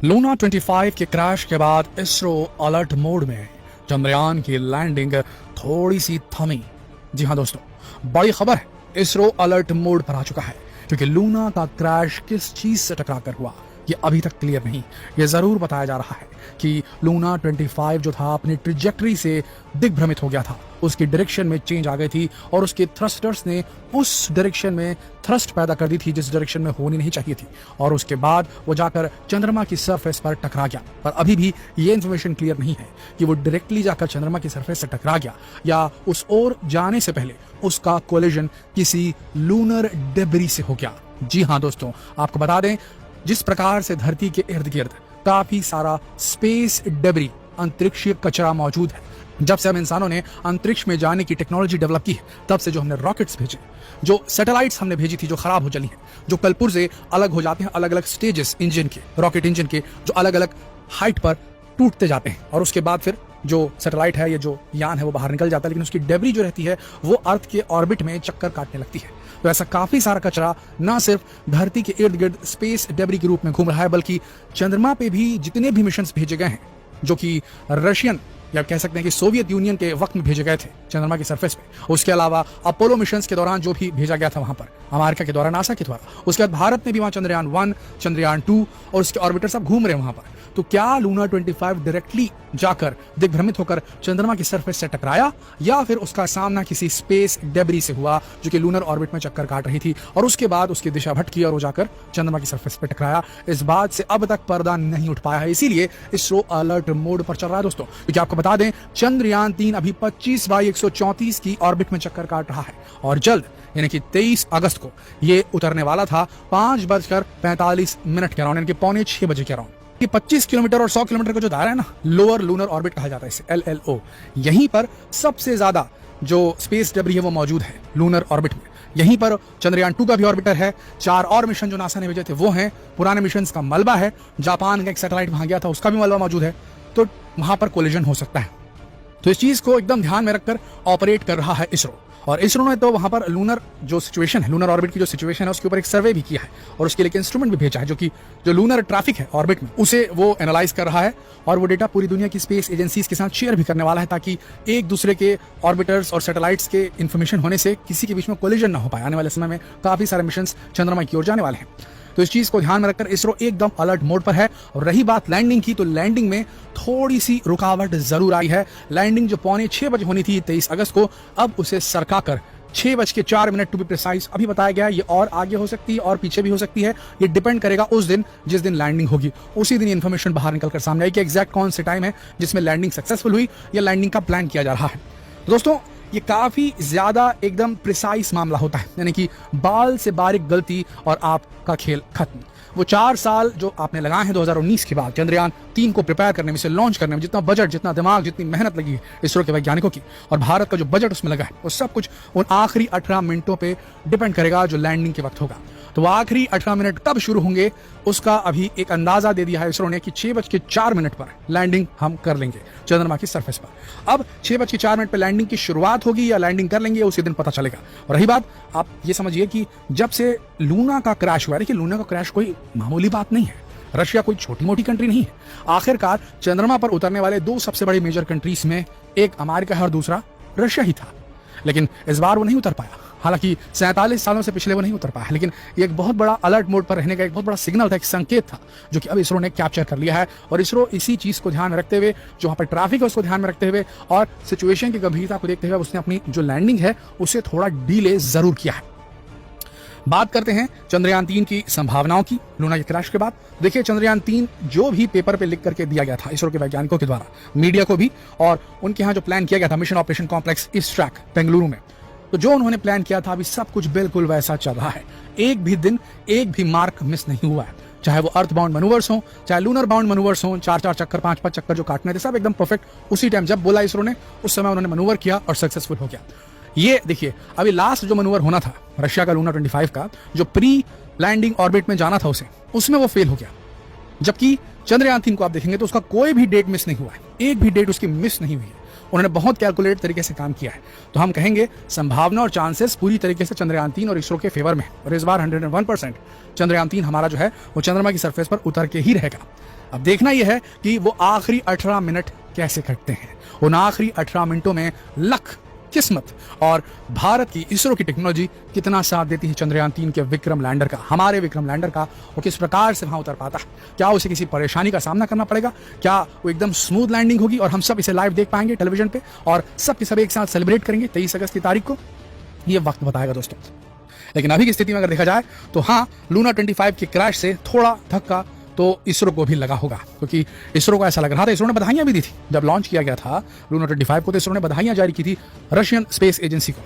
Luna 25 के crash के बाद इसरो अलर्ट मोड में। चंद्रयान की लैंडिंग थोड़ी सी थमी। जी हाँ दोस्तों, बड़ी खबर है, इसरो अलर्ट मोड पर आ चुका है क्योंकि लूना का क्रैश किस चीज से टकरा कर हुआ ये अभी तक क्लियर नहीं। ये जरूर बताया जा रहा है कि लूना 25 जो था अपनी ट्रिजेक्टरी से दिग्भ्रमित हो गया था, उसकी डायरेक्शन में चेंज आ गई थी और उसके थ्रस्टर्स ने उस डायरेक्शन में थ्रस्ट पैदा कर दी थी जिस डायरेक्शन में होनी नहीं चाहिए थी, और उसके बाद वो जाकर चंद्रमा की सरफेस पर टकरा गया। पर अभी भी ये इन्फॉर्मेशन क्लियर नहीं है कि वो डायरेक्टली जाकर चंद्रमा की सरफेस से टकरा गया या उस ओर जाने से पहले उसका कोलिजन किसी लूनर डेब्री से हो गया। जी हाँ दोस्तों, आपको बता दें, जिस प्रकार से धरती के इर्द गिर्द काफी सारा स्पेस डेब्री अंतरिक्षीय कचरा मौजूद है, जब से हम इंसानों ने अंतरिक्ष में जाने की टेक्नोलॉजी डेवलप की है, तब से जो हमने रॉकेट्स भेजे, जो सैटेलाइट्स हमने भेजी थी जो खराब हो चली हैं, जो कल पुर्जे अलग हो जाते हैं, अलग अलग स्टेजेस इंजन के, रॉकेट इंजन के, जो अलग अलग हाइट पर टूटते जाते हैं और उसके बाद फिर जो सैटेलाइट है, ये जो यान है, वो बाहर निकल जाता है, लेकिन उसकी डेब्री जो रहती है वो अर्थ के ऑर्बिट में चक्कर काटने लगती है। तो ऐसा काफी सारा कचरा ना सिर्फ धरती के इर्द गिर्द स्पेस डेब्री के रूप में घूम रहा है, बल्कि चंद्रमा पे भी जितने भी मिशंस भेजे गए हैं, जो कि रशियन या कह सकते हैं कि सोवियत यूनियन के वक्त में भेजे गए थे चंद्रमा की सरफेस पे, उसके अलावा अपोलो मिशंस के दौरान जो भी भेजा गया था वहां पर अमेरिका के द्वारा, नासा के द्वारा, उसके बाद भारत ने भी वहां चंद्रयान 1, चंद्रयान 2 और उसके ऑर्बिटर सब घूम रहे हैं वहां पर। तो क्या लूना 25 डायरेक्टली जाकर दिग्भ्रमित होकर चंद्रमा की सरफेस से टकराया या फिर उसका सामना किसी स्पेस डेब्री से हुआ जो कि लूनर ऑर्बिट में चक्कर काट रही थी और उसके बाद उसकी दिशा भटकी और वो जाकर चंद्रमा की सरफेस पर टकराया? इस बात से अब तक पर्दा नहीं उठ पाया है, इसीलिए इसरो अलर्ट मोड पर चल रहा है दोस्तों। क्योंकि आपको बता दें, चंद्रयान 3 अभी 25/134 की ऑर्बिट में चक्कर काट रहा है और जल्द यानी कि 23 अगस्त को ये उतरने वाला था 5:45 के अराउंड, यानी कि 5:45 के अराउंड। 25 किलोमीटर और 100 किलोमीटर का जो दायरा है ना, लोअर लूनर ऑर्बिट कहा जाता है इसे, LLO, यहीं पर सबसे ज्यादा जो स्पेस डेब्री है वो मौजूद है लूनर ऑर्बिट में। यहीं पर चंद्रयान 2 का भी ऑर्बिटर है, 4 और मिशन जो नासा ने भेजे थे वो हैं, पुराने मिशन का मलबा है, जापान का एक सैटेलाइट वहां गया था उसका भी मलबा मौजूद है, तो वहां पर कोलिजन हो सकता है। तो इस चीज को एकदम ध्यान में रखकर ऑपरेट कर रहा है इसरो, और इसरो ने तो वहां पर लूनर जो सिचुएशन है, लूनर ऑर्बिट की जो सिचुएशन है उसके ऊपर एक सर्वे भी किया है और उसके लिए इंस्ट्रूमेंट भी भेजा है जो कि जो लूनर ट्रैफिक है ऑर्बिट में उसे वो एनालाइज कर रहा है और वो डेटा पूरी दुनिया की स्पेस एजेंसीज के साथ शेयर भी करने वाला है, ताकि एक दूसरे के ऑर्बिटर्स और सैटेलाइट्स के इन्फॉर्मेशन होने से किसी के बीच में कोलिजन ना हो पाए। आने वाले समय में काफी सारे मिशन चंद्रमा की ओर जाने वाले हैं, तो इस चीज को ध्यान में रखकर इसरो एकदम अलर्ट मोड पर है। और रही बात लैंडिंग की, तो लैंडिंग में थोड़ी सी रुकावट जरूर आई है। लैंडिंग जो 5:45 बजे होनी थी 23 अगस्त को, अब उसे सरकाकर 6:04 टू बी प्रिसाइज अभी बताया गया है। ये और आगे हो सकती है और पीछे भी हो सकती है, ये डिपेंड करेगा उस दिन जिस दिन लैंडिंग होगी, उसी दिन इन्फॉर्मेशन बाहर निकलकर सामने आई कि एग्जैक्ट कौन से टाइम है जिसमें लैंडिंग सक्सेसफुल हुई या लैंडिंग का प्लान किया जा रहा है। दोस्तों, ये काफी ज्यादा एकदम प्रिसाइज मामला होता है, यानी कि बाल से बारीक गलती और आपका खेल खत्म। वो 4 साल जो आपने लगाए हैं 2019 के बाद चंद्रयान 3 को प्रिपेयर करने में, इसे लॉन्च करने में, जितना बजट, जितना दिमाग, जितनी मेहनत लगी है इसरो के वैज्ञानिकों की और भारत का जो बजट उसमें लगा है, वो सब कुछ उन आखिरी 18 मिनटों पे डिपेंड करेगा जो लैंडिंग के वक्त होगा। तो वो आखिरी 18 मिनट कब शुरू होंगे उसका अभी एक अंदाजा दे दिया है इसरो ने कि 6:04 पर लैंडिंग हम कर लेंगे चंद्रमा की सरफेस पर। अब 6:04 पर लैंडिंग की शुरुआत होगी या लैंडिंग कर लेंगे उसी दिन पता चलेगा। और रही बात, आप ये समझिए कि जब से लूना का क्रैश हुआ है, देखिए लूना का क्रैश कोई मामूली बात नहीं है, रशिया कोई छोटी मोटी कंट्री नहीं है। आखिरकार चंद्रमा पर उतरने वाले 2 सबसे बड़ी मेजर कंट्रीज में एक अमेरिका है और दूसरा रशिया ही था, लेकिन इस बार वो नहीं उतर पाया। हालांकि 47 सालों से पिछले वो नहीं उतर पाया, लेकिन ये एक बहुत बड़ा अलर्ट मोड पर रहने का एक बहुत बड़ा सिग्नल था, एक संकेत था, जो कि अब इसरो ने कैप्चर कर लिया है। और इसरो इसी चीज को ध्यान में रखते हुए, जो वहां पर ट्रैफिक है उसको ध्यान में रखते हुए और सिचुएशन की गंभीरता को देखते हुए उसने अपनी जो लैंडिंग है उसे थोड़ा डिले जरूर किया है। बात करते हैं चंद्रयान 3 की संभावनाओं की लूना के क्रैश के बाद। देखिए, चंद्रयान 3 जो भी पेपर पे लिख करके दिया गया था इसरो के वैज्ञानिकों के द्वारा मीडिया को भी, और उनके यहाँ जो प्लान किया गया था mission operation complex east track Bengaluru में, तो जो उन्होंने प्लान किया था अभी सब कुछ बिल्कुल वैसा चल रहा है। एक भी दिन, एक भी मार्क मिस नहीं हुआ है, चाहे वो अर्थ बाउंड मनूवर्स हो, चाहे लूनर बाउंड मनूवर्स हो, 4-4 चक्कर, 5-5 चक्कर जो काटने थे, सब एकदम परफेक्ट उसी टाइम जब बोला इसरो ने उस समय उन्होंने मनूवर किया और सक्सेसफुल हो गया। ये देखिए, अभी लास्ट जो मनूवर होना था रशिया का लूना 25 का, जो प्री लैंडिंग ऑर्बिट में जाना था उसमें वो फेल हो गया। जबकि चंद्रयान 3 को आप देखेंगे तो उसका कोई भी डेट मिस नहीं हुआ है, एक भी डेट उसकी मिस नहीं हुई है। उन्होंने बहुत कैलकुलेटेड तरीके से काम किया है। तो हम कहेंगे संभावना और चांसेस पूरी तरीके से चंद्रयान 3 और इसरो के फेवर में, और इस बार 101% चंद्रयान 3 हमारा जो है वो चंद्रमा की सरफेस पर उतर के ही रहेगा। अब देखना यह है कि वो आखिरी 18 मिनट कैसे कटते हैं। उन आखिरी 18 मिनटों में लक, किस्मत और भारत की इसरो की टेक्नोलॉजी कितना साथ देती है चंद्रयान 3 के विक्रम लैंडर का, हमारे विक्रम लैंडर का, वो किस प्रकार से वहां उतर पाता है। क्या उसे किसी परेशानी का सामना करना पड़ेगा, क्या वो एकदम स्मूथ लैंडिंग होगी और हम सब इसे लाइव देख पाएंगे टेलीविजन पे और सब के सब एक साथ सेलिब्रेट करेंगे 23 अगस्त की तारीख को, ये वक्त बताएगा दोस्तों। लेकिन अभी की स्थिति में अगर देखा जाए तो हाँ, लूना 25 के क्रैश से थोड़ा धक्का तो इसरो को भी लगा होगा, क्योंकि इसरो को ऐसा लग रहा था, इसरो ने बधाइयां भी दी थी जब लॉन्च किया गया था लूना 25 को, तो इसरो ने बधाइयां जारी की थी रशियन स्पेस एजेंसी को।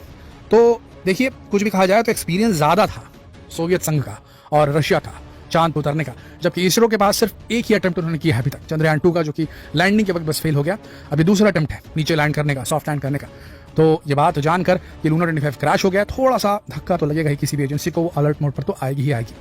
तो देखिए, कुछ भी कहा जाए तो एक्सपीरियंस ज्यादा था सोवियत संघ का और रशिया का चांद पर उतरने का, जबकि इसरो के पास सिर्फ एक ही अटेम्प्ट उन्होंने किया है अभी तक, चंद्रयान 2 का, जो कि लैंडिंग के वक्त बस फेल हो गया। अभी दूसरा अटेम्प्ट है नीचे लैंड करने का, सॉफ्ट लैंड करने का। तो ये बात जानकर कि लूना 25 क्रैश हो गया, थोड़ा सा धक्का तो लगेगा ही किसी भी एजेंसी को, वो अलर्ट मोड पर तो आएगी ही आएगी।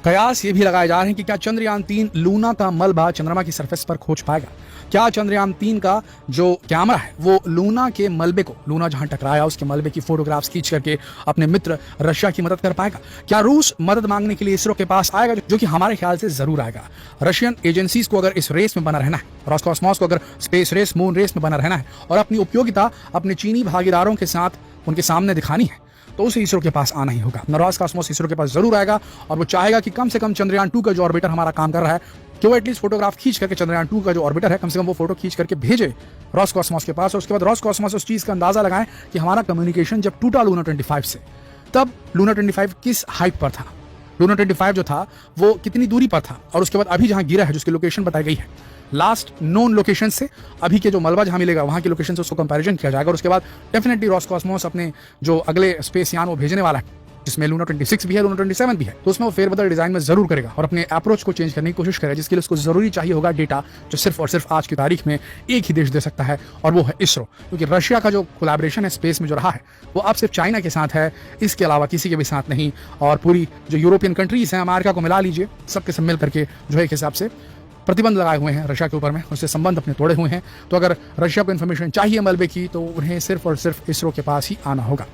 कयास ये भी लगाए जा रहे हैं कि क्या चंद्रयान 3 लूना का मलबा चंद्रमा की सरफेस पर खोज पाएगा। क्या चंद्रयान 3 का जो कैमरा है वो लूना के मलबे को, लूना जहां टकराया उसके मलबे की फोटोग्राफ्स खींच करके अपने मित्र रशिया की मदद कर पाएगा। क्या रूस मदद मांगने के लिए इसरो के पास आएगा, जो कि हमारे ख्याल से जरूर आएगा। रशियन एजेंसीज को अगर इस रेस में बना रहना है, रॉसकॉस्मॉस को अगर स्पेस रेस, मून रेस में बना रहना है और अपनी उपयोगिता अपने चीनी भागीदारों के साथ उनके सामने दिखानी है, तो उसे इसरो के पास आना ही होगा। रॉसकॉस्मॉस इसरो के पास जरूर आएगा और वो चाहेगा कि कम से कम चंद्रयान 2 का जो ऑर्बिटर हमारा काम कर रहा है, कि वो एटलीस्ट फोटोग्राफ खींच करके चंद्रयान 2 का जो ऑर्बिटर है, कम से कम वो फोटो खींच करके भेजे रॉसकॉस्मॉस के पास। और उसके बाद रॉसकॉस्मॉस उस चीज का अंदाजा लगाएं कि हमारा कम्युनिकेशन जब टूटा लूना 25 से, तब लूना 25 किस हाइट पर था, लूना 25 जो था वो कितनी दूरी पर था, और उसके बाद अभी जहां गिरा है जिसकी लोकेशन बताई गई है, लास्ट नोन लोकेशन से अभी के जो मलबा जहां मिलेगा वहां की लोकेशन से उसको कंपैरिजन किया जाएगा। और उसके बाद डेफिनेटली रॉसकॉस्मॉस अपने जो अगले स्पेस यान वो भेजने वाला है, जिसमें लूना 26 भी है, लूना 27 भी है, तो उसमें वो फेरबदल डिजाइन में जरूर करेगा और अपने अप्रोच को चेंज करने की कोशिश करेगा, जिसके लिए उसको जरूरी चाहिए होगा डेटा, जो सिर्फ और सिर्फ आज की तारीख में एक ही देश दे सकता है, और वो है इसरो। क्योंकि रशिया का जो कोलैबोरेशन है स्पेस में जो रहा है, वो अब सिर्फ चाइना के साथ है, इसके अलावा किसी के भी साथ नहीं। और पूरी जो यूरोपियन कंट्रीज हैं, अमेरिका को मिला लीजिए, सबके सब मिल करके जो है एक हिसाब से प्रतिबंध लगाए हुए हैं रशिया के ऊपर में, उससे संबंध अपने तोड़े हुए हैं। तो अगर रशिया को इन्फॉर्मेशन चाहिए मलबे की, तो उन्हें सिर्फ और सिर्फ इसरो के पास ही आना होगा।